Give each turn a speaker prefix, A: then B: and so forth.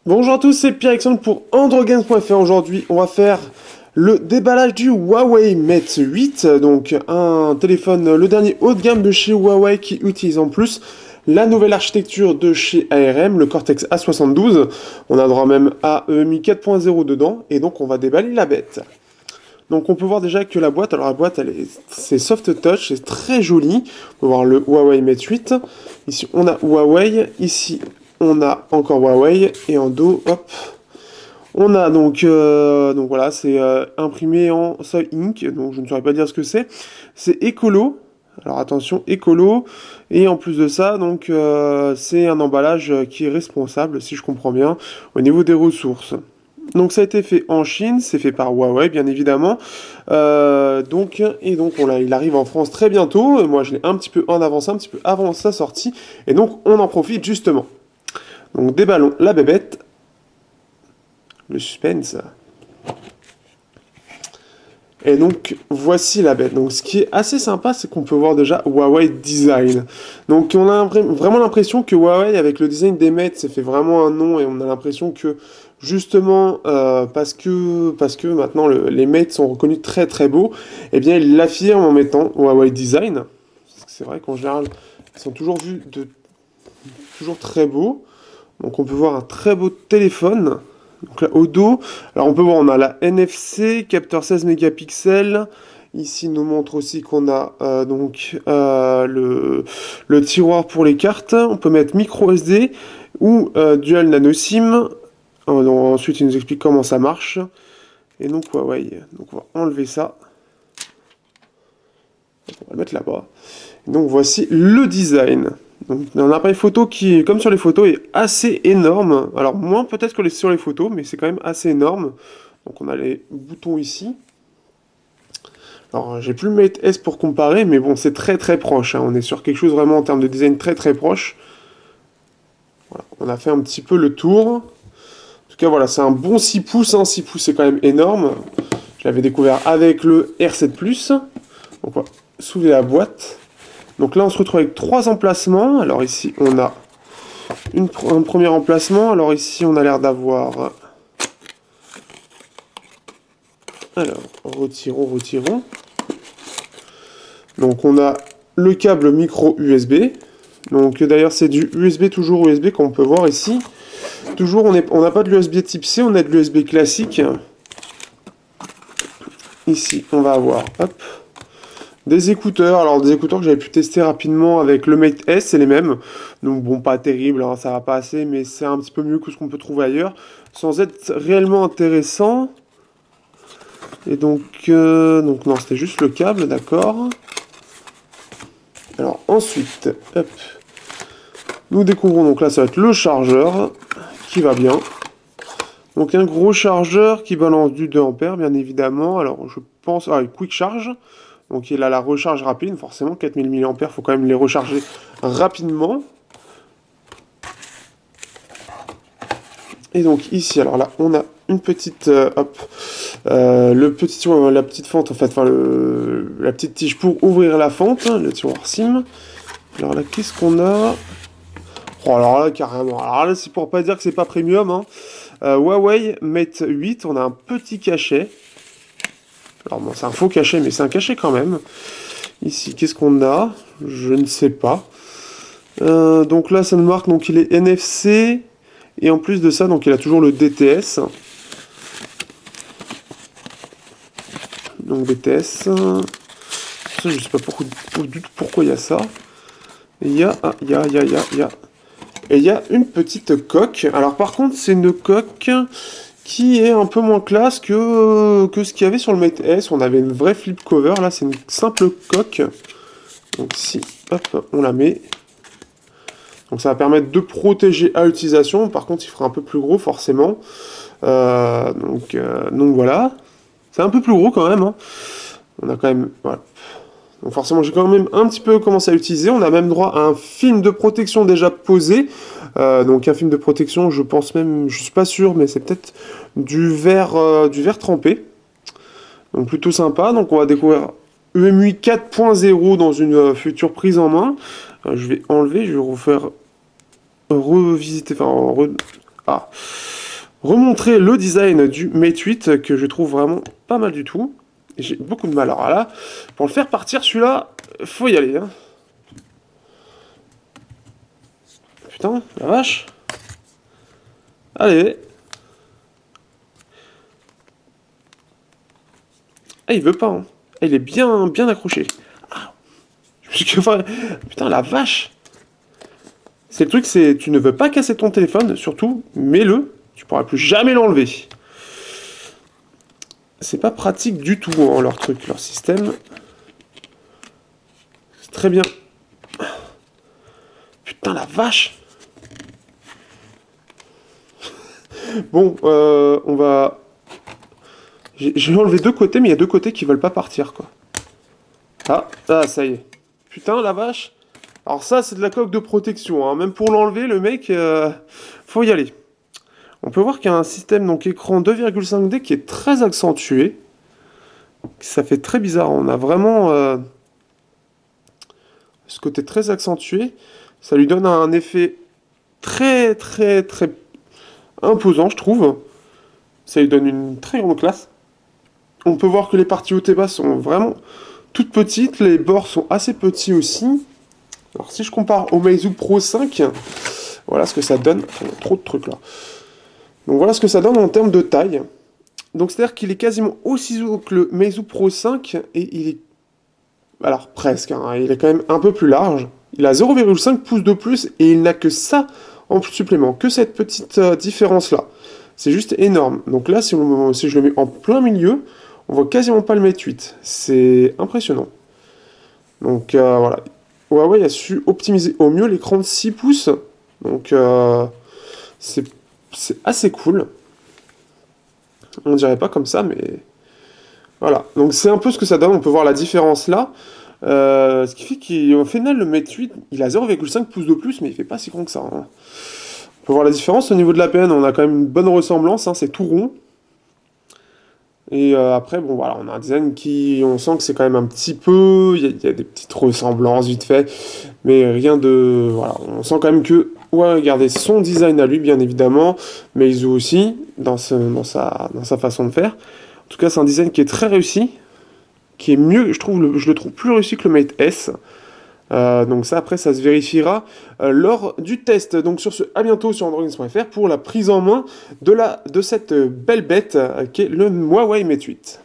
A: Bonjour à tous, c'est Pierre-Alexandre pour AndroGames.fr. Aujourd'hui, on va faire le déballage du Huawei Mate 8, donc un téléphone, le dernier haut de gamme de chez Huawei qui utilise en plus la nouvelle architecture de chez ARM, le Cortex A72. On a droit même à EMI 4.0 dedans, et donc on va déballer la bête. Donc on peut voir déjà que la boîte, alors la boîte c'est soft touch, c'est très joli. On peut voir le Huawei Mate 8. Ici on a Huawei, ici on a encore Huawei, et en dos, hop, on a donc voilà, c'est imprimé en Soy Ink, donc je ne saurais pas dire ce que c'est. C'est écolo, alors attention, écolo, et en plus de ça, donc c'est un emballage qui est responsable, si je comprends bien, au niveau des ressources. Donc ça a été fait en Chine, c'est fait par Huawei bien évidemment. Donc il arrive en France très bientôt. Moi je l'ai un petit peu en avance, un petit peu avant sa sortie. Et donc on en profite justement. Donc déballons la bébête. Le suspense. Et donc voici la bête. Donc ce qui est assez sympa, c'est qu'on peut voir déjà Huawei Design. Donc on a vraiment l'impression que Huawei, avec le design des Mate, s'est fait vraiment un nom, et on a l'impression que justement parce que maintenant les Mate sont reconnus très très beaux, et bien ils l'affirment en mettant Huawei Design. C'est vrai qu'en général, ils sont toujours vus toujours très beaux. Donc on peut voir un très beau téléphone. Donc là, au dos, alors on peut voir, on a la NFC, capteur 16 mégapixels. Ici, il nous montre aussi qu'on a le tiroir pour les cartes. On peut mettre micro SD ou dual nano SIM. Ensuite, il nous explique comment ça marche. Et donc, Huawei. Donc, on va enlever ça. On va le mettre là-bas. Donc, voici le design. Donc, un appareil photo qui, comme sur les photos, est assez énorme. Alors, moins peut-être que sur les photos, mais c'est quand même assez énorme. Donc, on a les boutons ici. Alors, j'ai plus le Mate S pour comparer, mais bon, c'est très très proche, hein. On est sur quelque chose vraiment en termes de design très très proche. Voilà, on a fait un petit peu le tour. En tout cas, voilà, c'est un bon 6 pouces. Hein. 6 pouces, c'est quand même énorme. Je l'avais découvert avec le R7 Plus. Donc, on va soulever la boîte. Donc là, on se retrouve avec 3 emplacements. Alors ici, on a un premier emplacement. Alors ici, on a l'air d'avoir... Alors, retirons. Donc on a le câble micro USB. Donc d'ailleurs, c'est du USB, toujours USB, comme on peut voir ici. Toujours, on n'a pas de l'USB type C, on a de l'USB classique. Ici, on va avoir... Hop, des écouteurs, alors des écouteurs que j'avais pu tester rapidement avec le Mate S, c'est les mêmes. Donc bon, pas terrible, hein, ça va pas assez, mais c'est un petit peu mieux que ce qu'on peut trouver ailleurs, sans être réellement intéressant. Et donc non, c'était juste le câble, d'accord. Alors ensuite, hop, nous découvrons, donc là ça va être le chargeur, qui va bien. Donc un gros chargeur qui balance du 2 ampères, bien évidemment. Alors je pense, quick charge. Donc il a la recharge rapide, forcément 4000 mAh, il faut quand même les recharger rapidement. Et donc ici, alors là, on a une petite, la petite fente, en fait, enfin la petite tige pour ouvrir la fente, le tiroir SIM. Alors là, qu'est-ce qu'on a? Oh, alors là, carrément. Alors là, c'est pour pas dire que c'est pas premium, hein. Huawei Mate 8, on a un petit cachet. Alors bon, c'est un faux cachet, mais c'est un cachet quand même. Ici, qu'est-ce qu'on a? Je ne sais pas. Donc là, ça nous marque, donc il est NFC. Et en plus de ça, donc il a toujours le DTS. Donc DTS. Ça, je sais pas pourquoi il y a ça. Et il y a... Et il y a une petite coque. Alors par contre, c'est une coque qui est un peu moins classe que ce qu'il y avait sur le Mate S. On avait une vraie flip cover. Là, c'est une simple coque. Donc si, hop, on la met. Donc ça va permettre de protéger à l'utilisation. Par contre, il fera un peu plus gros forcément. Donc voilà. C'est un peu plus gros quand même. Hein. On a quand même... Voilà. Donc forcément, j'ai quand même un petit peu commencé à l'utiliser. On a même droit à un film de protection déjà posé. Donc un film de protection, je pense même, je suis pas sûr, mais c'est peut-être du verre trempé. Donc plutôt sympa. Donc on va découvrir EMUI 4.0 dans une future prise en main. Je vais enlever, je vais refaire revisiter, enfin Ah, remontrer le design du Mate 8 que je trouve vraiment pas mal du tout. J'ai beaucoup de mal. Alors là, pour le faire partir, celui-là, faut y aller. Hein. Putain, la vache. Allez. Ah, il veut pas. Hein. Ah, il est bien, bien accroché. Ah. Putain, la vache. C'est le truc, c'est tu ne veux pas casser ton téléphone, surtout, mets-le. Tu pourras plus jamais l'enlever. C'est pas pratique du tout, hein, leur truc, leur système. C'est très bien. Putain, la vache. Bon, on va... J'ai enlevé deux côtés, mais il y a deux côtés qui veulent pas partir, quoi. Ah, ça y est. Putain, la vache. Alors ça, c'est de la coque de protection. Hein. Même pour l'enlever, le mec, faut y aller. On peut voir qu'il y a un système donc écran 2,5D qui est très accentué. Ça fait très bizarre. On a vraiment ce côté très accentué. Ça lui donne un effet très, très, très imposant, je trouve. Ça lui donne une très grande classe. On peut voir que les parties hautes et basses sont vraiment toutes petites. Les bords sont assez petits aussi. Alors si je compare au Meizu Pro 5, voilà ce que ça donne. Oh, trop de trucs là. Donc voilà ce que ça donne en termes de taille. Donc c'est-à-dire qu'il est quasiment aussi haut que le Meizu Pro 5 et il est... Alors presque, hein, il est quand même un peu plus large. Il a 0,5 pouces de plus et il n'a que ça en supplément, que cette petite différence-là. C'est juste énorme. Donc là, si je le mets en plein milieu, on voit quasiment pas le Mate 8. C'est impressionnant. Donc voilà. Huawei a su optimiser au mieux l'écran de 6 pouces. Donc c'est assez cool. On dirait pas comme ça, mais voilà. Donc c'est un peu ce que ça donne. On peut voir la différence là. Ce qui fait qu'au final, le Mate 8, il a 0,5 pouces de plus, mais il fait pas si grand que ça. Hein. On peut voir la différence au niveau de la l'APN. On a quand même une bonne ressemblance. Hein, c'est tout rond. Et après, bon voilà, on a un design qui, on sent que c'est quand même un petit peu, il y a des petites ressemblances vite fait, mais rien de, voilà, on sent quand même que, ouais, regardez son design à lui, bien évidemment, mais Meizu aussi, dans sa façon de faire. En tout cas, c'est un design qui est très réussi, qui est mieux, je le trouve plus réussi que le Mate S. Donc ça, après, ça se vérifiera lors du test. Donc sur ce, à bientôt sur android.fr pour la prise en main de cette belle bête qui est le Huawei Mate 8.